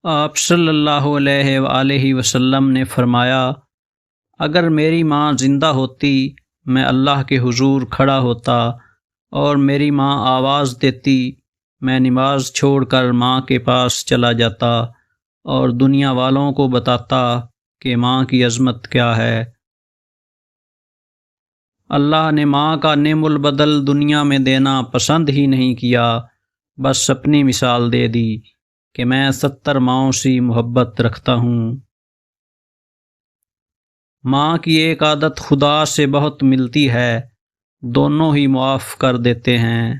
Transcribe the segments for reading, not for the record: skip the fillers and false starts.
آپ صلی اللہ علیہ وآلہ وسلم نے فرمایا، اگر میری ماں زندہ ہوتی میں اللہ کے حضور کھڑا ہوتا، اور میری ماں آواز دیتی میں نماز چھوڑ کر ماں کے پاس چلا جاتا اور دنیا والوں کو بتاتا کہ ماں کی عظمت کیا ہے۔ اللہ نے ماں کا نعم البدل دنیا میں دینا پسند ہی نہیں کیا، بس اپنی مثال دے دی کہ میں 70 ماؤں سے محبت رکھتا ہوں۔ ماں کی ایک عادت خدا سے بہت ملتی ہے، دونوں ہی معاف کر دیتے ہیں۔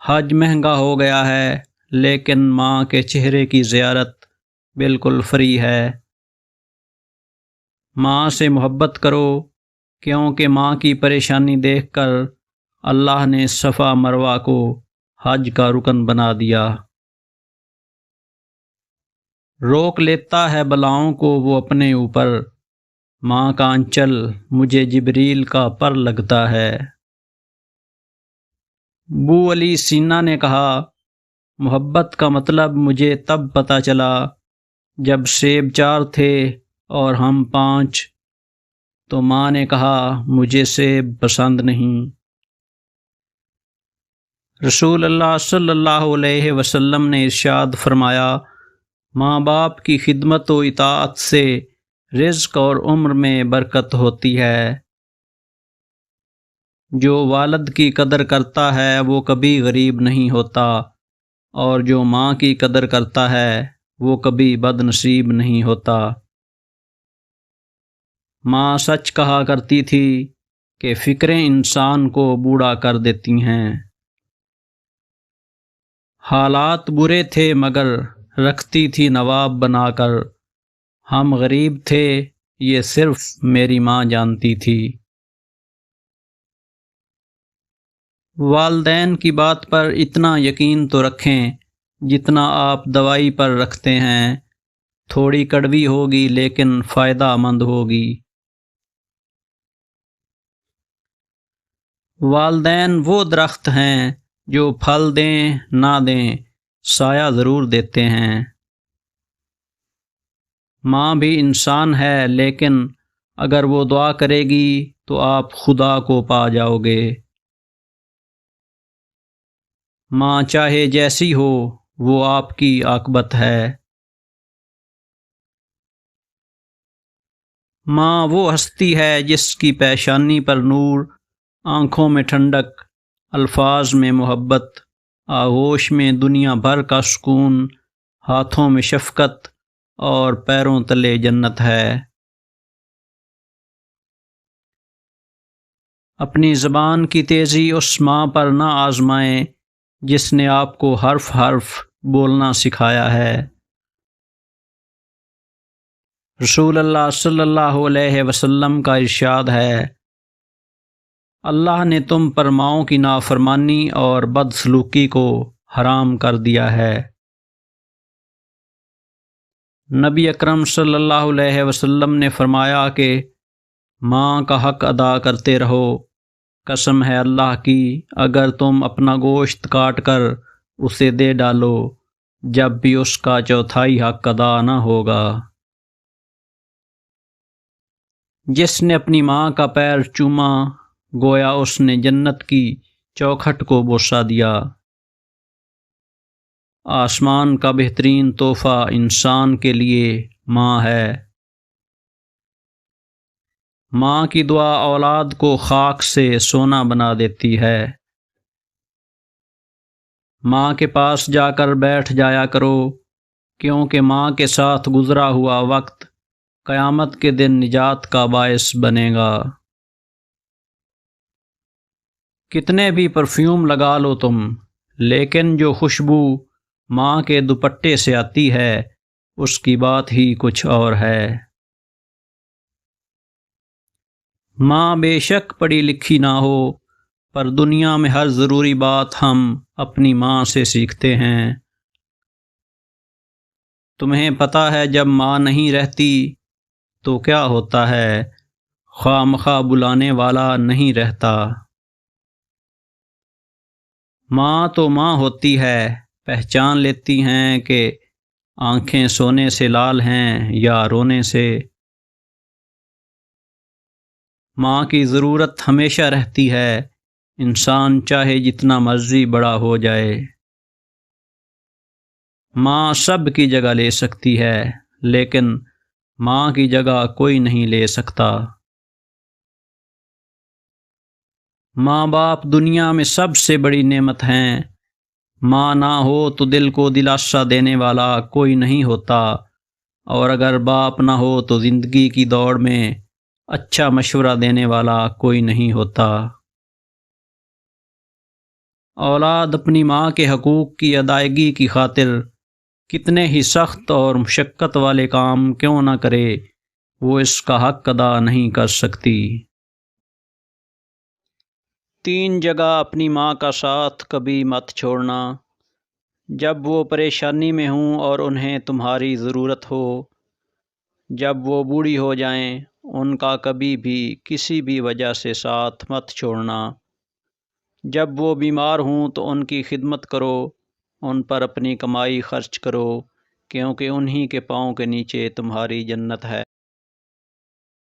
حج مہنگا ہو گیا ہے، لیکن ماں کے چہرے کی زیارت بالکل فری ہے۔ ماں سے محبت کرو، کیونکہ ماں کی پریشانی دیکھ کر اللہ نے صفا مروہ کو حج کا رکن بنا دیا۔ روک لیتا ہے بلاؤں کو وہ اپنے اوپر، ماں کا انچل مجھے جبریل کا پر لگتا ہے۔ ابو علی سینا نے کہا، محبت کا مطلب مجھے تب پتہ چلا جب سیب 4 تھے اور ہم 5، تو ماں نے کہا مجھے سیب پسند نہیں۔ رسول اللہ صلی اللہ علیہ وسلم نے ارشاد فرمایا، ماں باپ کی خدمت و اطاعت سے رزق اور عمر میں برکت ہوتی ہے۔ جو والد کی قدر کرتا ہے وہ کبھی غریب نہیں ہوتا، اور جو ماں کی قدر کرتا ہے وہ کبھی بد نصیب نہیں ہوتا۔ ماں سچ کہا کرتی تھی کہ فکریں انسان کو بوڑھا کر دیتی ہیں۔ حالات برے تھے مگر رکھتی تھی نواب بنا کر، ہم غریب تھے یہ صرف میری ماں جانتی تھی۔ والدین کی بات پر اتنا یقین تو رکھیں جتنا آپ دوائی پر رکھتے ہیں، تھوڑی کڑوی ہوگی لیکن فائدہ مند ہوگی۔ والدین وہ درخت ہیں جو پھل دیں نہ دیں سایہ ضرور دیتے ہیں۔ ماں بھی انسان ہے، لیکن اگر وہ دعا کرے گی تو آپ خدا کو پا جاؤ گے۔ ماں چاہے جیسی ہو وہ آپ کی عاقبت ہے۔ ماں وہ ہستی ہے جس کی پیشانی پر نور، آنکھوں میں ٹھنڈک، الفاظ میں محبت، آغوش میں دنیا بھر کا سکون، ہاتھوں میں شفقت اور پیروں تلے جنت ہے۔ اپنی زبان کی تیزی اس ماں پر نہ آزمائیں جس نے آپ کو حرف حرف بولنا سکھایا ہے۔ رسول اللہ صلی اللہ علیہ وسلم کا ارشاد ہے، اللہ نے تم پر ماؤں کی نافرمانی اور بدسلوکی کو حرام کر دیا ہے۔ نبی اکرم صلی اللہ علیہ وسلم نے فرمایا کہ ماں کا حق ادا کرتے رہو، قسم ہے اللہ کی اگر تم اپنا گوشت کاٹ کر اسے دے ڈالو جب بھی اس کا 1/4 حق ادا نہ ہوگا۔ جس نے اپنی ماں کا پیر چوما گویا اس نے جنت کی چوکھٹ کو بوسہ دیا۔ آسمان کا بہترین تحفہ انسان کے لیے ماں ہے۔ ماں کی دعا اولاد کو خاک سے سونا بنا دیتی ہے۔ ماں کے پاس جا کر بیٹھ جایا کرو، کیونکہ ماں کے ساتھ گزرا ہوا وقت قیامت کے دن نجات کا باعث بنے گا۔ کتنے بھی پرفیوم لگا لو تم، لیکن جو خوشبو ماں کے دوپٹے سے آتی ہے اس کی بات ہی کچھ اور ہے۔ ماں بے شک پڑھی لکھی نہ ہو، پر دنیا میں ہر ضروری بات ہم اپنی ماں سے سیکھتے ہیں۔ تمہیں پتہ ہے جب ماں نہیں رہتی تو کیا ہوتا ہے، خواہ مخواہ بلانے والا نہیں رہتا۔ ماں تو ماں ہوتی ہے، پہچان لیتی ہیں کہ آنکھیں سونے سے لال ہیں یا رونے سے۔ ماں کی ضرورت ہمیشہ رہتی ہے، انسان چاہے جتنا مرضی بڑا ہو جائے۔ ماں سب کی جگہ لے سکتی ہے، لیکن ماں کی جگہ کوئی نہیں لے سکتا۔ ماں باپ دنیا میں سب سے بڑی نعمت ہیں۔ ماں نہ ہو تو دل کو دلاسا دینے والا کوئی نہیں ہوتا، اور اگر باپ نہ ہو تو زندگی کی دوڑ میں اچھا مشورہ دینے والا کوئی نہیں ہوتا۔ اولاد اپنی ماں کے حقوق کی ادائیگی کی خاطر کتنے ہی سخت اور مشقت والے کام کیوں نہ کرے، وہ اس کا حق ادا نہیں کر سکتی۔ 3 جگہ اپنی ماں کا ساتھ کبھی مت چھوڑنا: جب وہ پریشانی میں ہوں اور انہیں تمہاری ضرورت ہو، جب وہ بوڑھی ہو جائیں، ان کا کبھی بھی کسی بھی وجہ سے ساتھ مت چھوڑنا، جب وہ بیمار ہوں تو ان کی خدمت کرو، ان پر اپنی کمائی خرچ کرو، کیونکہ انہی کے پاؤں کے نیچے تمہاری جنت ہے۔